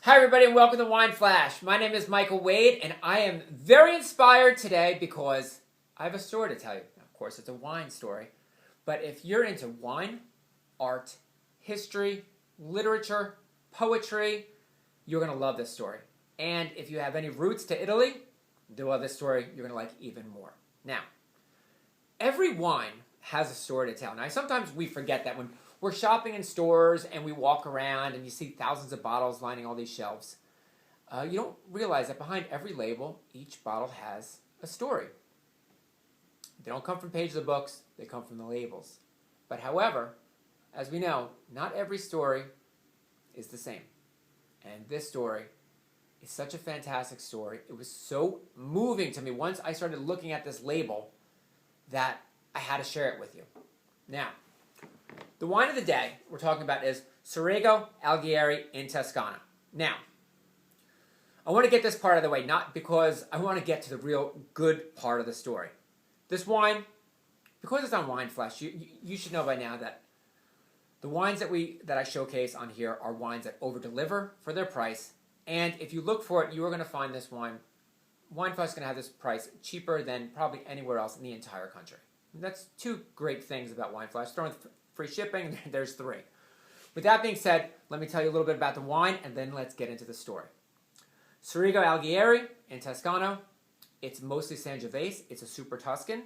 Hi everybody and welcome to Wine Flash. My name is Michael Wade and I am very inspired today because I have a story to tell you. Of course, it's a wine story. But if you're into wine, art, history, literature, poetry, you're going to love this story. And if you have any roots to Italy, you'll love this story. You're going to like even more. Now, every wine has a story to tell. Now, sometimes we forget that when we're shopping in stores and we walk around and you see thousands of bottles lining all these shelves. You don't realize that behind every label, each bottle has a story. They don't come from pages of books, they come from the labels. But however, as we know, not every story is the same. And this story is such a fantastic story. It was so moving to me once I started looking at this label that I had to share it with you. Now, the wine of the day we're talking about is Cerigo Alghieri in Toscana. Now, I want to get this part of the way, not because I want to get to the real good part of the story. This wine, because it's on Wine Flash, you should know by now that the wines that I showcase on here are wines that over-deliver for their price. And if you look for it, you are going to find this wine. Wine Flash is going to have this price cheaper than probably anywhere else in the entire country. And that's two great things about Wine Flash. Throwing free shipping, there's three. With that being said, let me tell you a little bit about the wine, and then let's get into the story. Cerigo Alghieri in Toscano. It's mostly Sangiovese. It's a super Tuscan.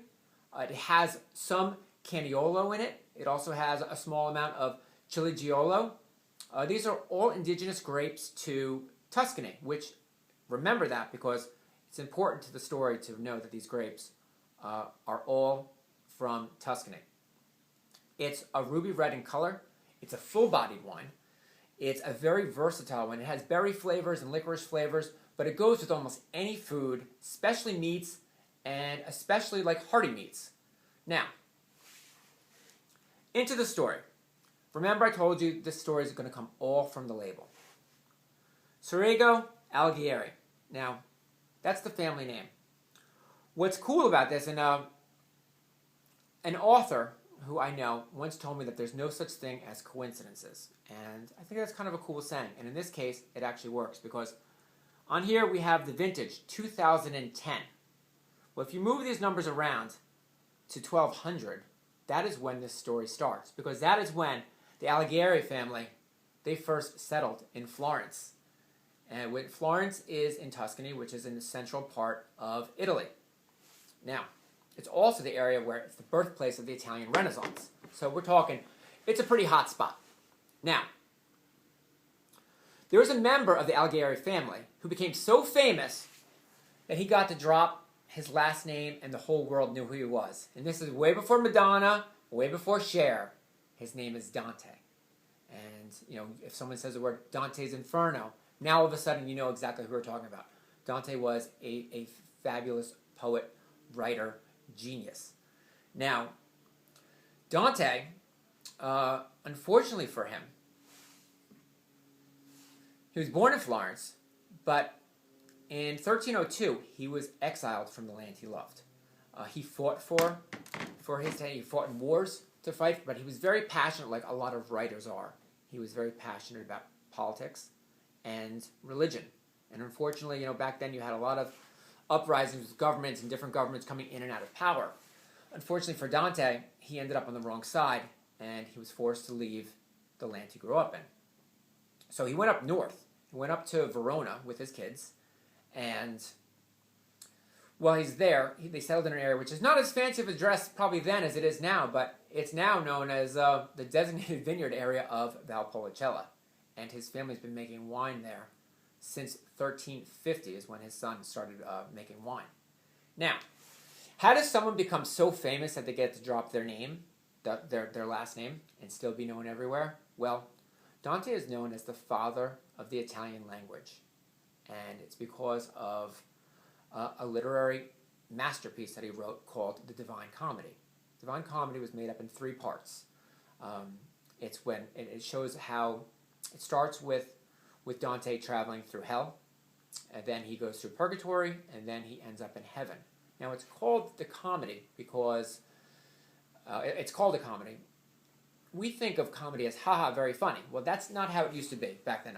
It has some Caniolo in it. It also has a small amount of Ciligiolo. These are all indigenous grapes to Tuscany, which, remember that because it's important to the story to know that these grapes are all from Tuscany. It's a ruby red in color. It's a full-bodied wine. It's a very versatile one. It has berry flavors and licorice flavors, but it goes with almost any food, especially meats, and especially like hearty meats. Now, into the story. Remember I told you this story is going to come all from the label. Cerigo Alghieri. Now, that's the family name. What's cool about this, and an author who I know once told me that there's no such thing as coincidences. And I think that's kind of a cool saying. And in this case, it actually works because on here we have the vintage 2010. Well, if you move these numbers around to 1200, that is when this story starts. Because that is when the Alghieri family, they first settled in Florence. And Florence is in Tuscany, which is in the central part of Italy. Now, it's also the area where it's the birthplace of the Italian Renaissance. So we're talking, it's a pretty hot spot. Now, there was a member of the Alghieri family who became so famous that he got to drop his last name and the whole world knew who he was. And this is way before Madonna, way before Cher. His name is Dante. And, you know, if someone says the word Dante's Inferno, now all of a sudden you know exactly who we're talking about. Dante was a fabulous poet, writer, genius. Now, Dante, unfortunately for him, he was born in Florence, but in 1302 he was exiled from the land he loved. He fought for his day. He fought in wars to fight, but he was very passionate, like a lot of writers are. He was very passionate about politics and religion. And unfortunately, you know, back then you had a lot of uprisings with governments and different governments coming in and out of power. Unfortunately for Dante, he ended up on the wrong side and he was forced to leave the land he grew up in. So he went up north. He went up to Verona with his kids, and while he's there, they settled in an area which is not as fancy of a dress probably then as it is now, but it's now known as the designated vineyard area of Valpolicella. And his family's been making wine there since 1350 is when his son started making wine. Now, how does someone become so famous that they get to drop their name, their last name, and still be known everywhere? Well, Dante is known as the father of the Italian language. And it's because of a literary masterpiece that he wrote called the Divine Comedy. Divine Comedy was made up in three parts. It shows how it starts with Dante traveling through hell, and then he goes through purgatory, and then he ends up in heaven. Now, it's called the comedy because it's called a comedy. We think of comedy as, haha, very funny. Well, that's not how it used to be back then.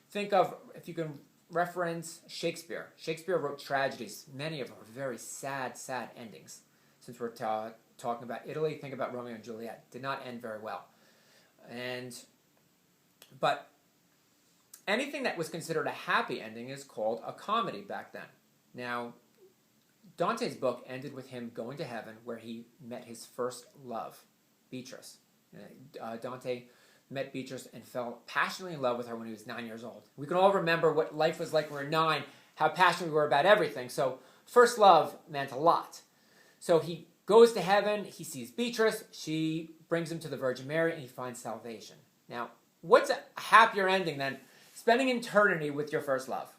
think of, if you can reference Shakespeare. Shakespeare wrote tragedies. Many of them are very sad, sad endings. Since we're talking about Italy, think about Romeo and Juliet. Did not end very well. But anything that was considered a happy ending is called a comedy back then. Now, Dante's book ended with him going to heaven, where he met his first love, Beatrice. Dante met Beatrice and fell passionately in love with her when he was 9 years old. We can all remember what life was like when we were 9, how passionate we were about everything. So first love meant a lot. So he goes to heaven, he sees Beatrice, she brings him to the Virgin Mary, and he finds salvation. Now, what's a happier ending than spending eternity with your first love?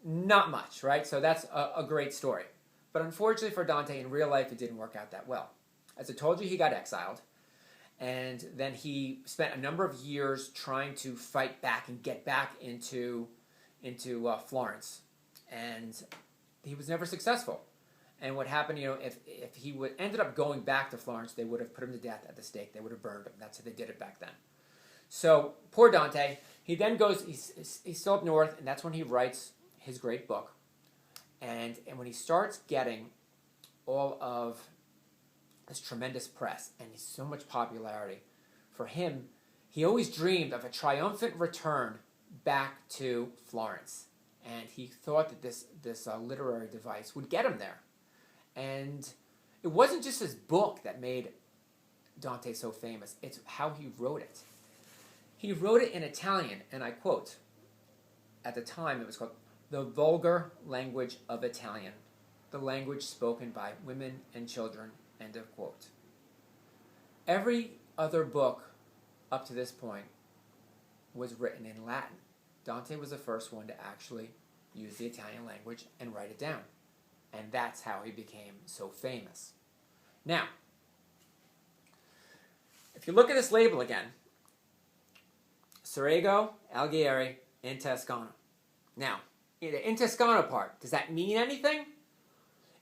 Not much, right? So that's a great story. But unfortunately for Dante, in real life, it didn't work out that well. As I told you, he got exiled. And then he spent a number of years trying to fight back and get back into Florence. And he was never successful. And what happened, if he ended up going back to Florence, they would have put him to death at the stake. They would have burned him. That's how they did it back then. So poor Dante. He then goes, he's still up north, and that's when he writes his great book. And when he starts getting all of this tremendous press and so much popularity, for him, he always dreamed of a triumphant return back to Florence. And he thought that this literary device would get him there. And it wasn't just his book that made Dante so famous. It's how he wrote it. He wrote it in Italian, and I quote, at the time it was called the vulgar language of Italian, the language spoken by women and children, end of quote. Every other book up to this point was written in Latin. Dante was the first one to actually use the Italian language and write it down. And that's how he became so famous. Now, if you look at this label again, Cerigo, Alighieri, in Toscana. Now, the in Toscana part, does that mean anything?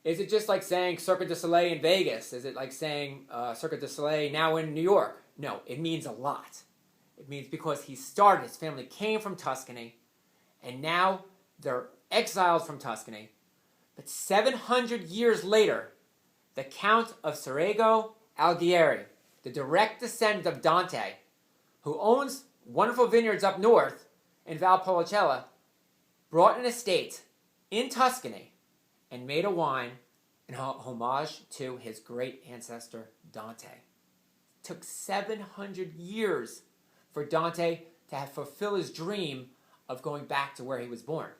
Is it just like saying Cirque du Soleil in Vegas? Is it like saying Cirque du Soleil now in New York? No, it means a lot. It means because his family came from Tuscany, and now they're exiled from Tuscany. But 700 years later, the Count of Cerigo Alighieri, the direct descendant of Dante, who owns wonderful vineyards up north in Valpolicella, brought an estate in Tuscany and made a wine in homage to his great ancestor Dante. It took 700 years for Dante to fulfill his dream of going back to where he was born.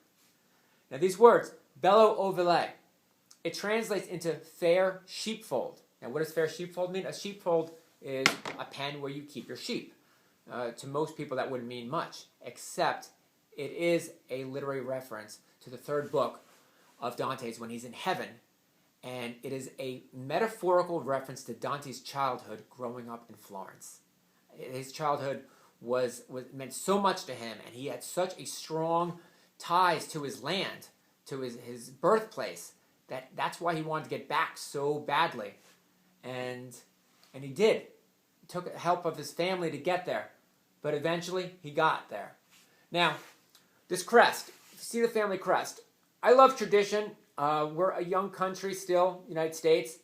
Now these words, bello ovile, it translates into fair sheepfold. Now what does fair sheepfold mean? A sheepfold is a pen where you keep your sheep. To most people that wouldn't mean much, except it is a literary reference to the third book of Dante's when he's in heaven, and it is a metaphorical reference to Dante's childhood growing up in Florence. His childhood meant so much to him, and he had such a strong ties to his land, to his birthplace, that's why he wanted to get back so badly, and he did. It took help of his family to get there, but eventually he got there. Now, this crest, if you see the family crest, I love tradition. We're a young country still, United States.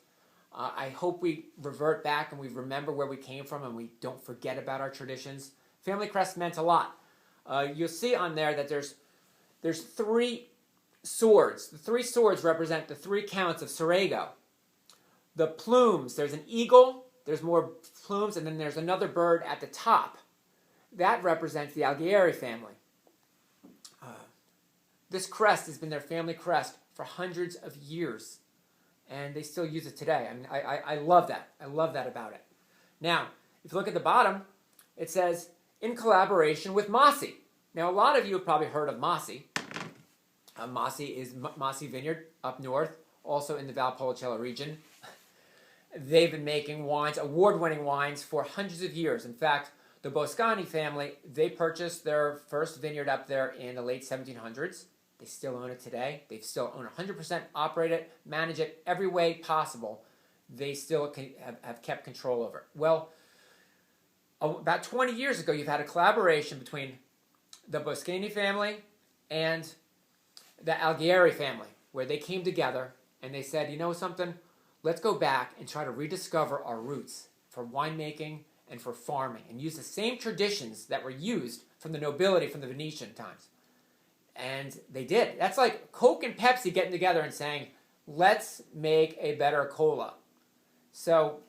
I hope we revert back and we remember where we came from and we don't forget about our traditions. Family crest meant a lot. You'll see on there that there's 3 swords. The 3 swords represent the 3 counts of Cerigo. The plumes, there's an eagle, there's more plumes, and then there's another bird at the top. That represents the Alighieri family. This crest has been their family crest for hundreds of years, and they still use it today. I mean, I love that. I love that about it. Now, if you look at the bottom, it says, in collaboration with Masi. Now, a lot of you have probably heard of Masi. Masi is Masi Vineyard up north, also in the Valpolicella region. They've been making wines, award-winning wines, for hundreds of years. In fact, the Boscani family, they purchased their first vineyard up there in the late 1700s. They still own it today. They still own 100%, operate it, manage it every way possible. They still have kept control over it. Well, about 20 years ago, you've had a collaboration between the Boscani family and the Alghieri family, where they came together and they said, you know something, let's go back and try to rediscover our roots for winemaking and for farming and use the same traditions that were used from the nobility from the Venetian times. And they did. That's like Coke and Pepsi getting together and saying, let's make a better cola. So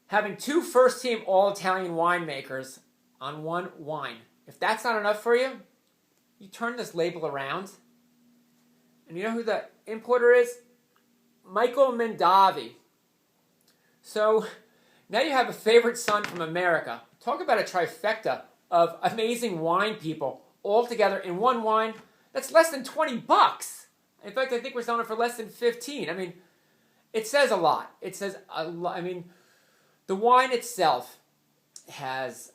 having two first-team all-Italian winemakers on one wine, if that's not enough for you, you turn this label around, and you know who the importer is? Michael Mondavi. So now you have a favorite son from America. Talk about a trifecta of amazing wine people all together in one wine. That's less than 20 bucks. In fact, I think we're selling it for less than 15. I mean, it says a lot. It says a lot. I mean, the wine itself has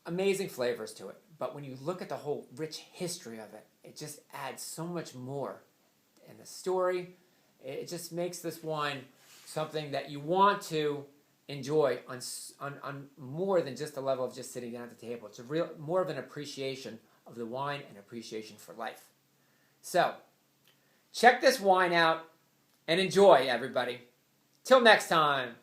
amazing flavors to it. But when you look at the whole rich history of it, it just adds so much more. And the story, it just makes this wine something that you want to enjoy on more than just the level of just sitting down at the table. It's more of an appreciation of the wine and appreciation for life. So, check this wine out and enjoy, everybody. Till next time.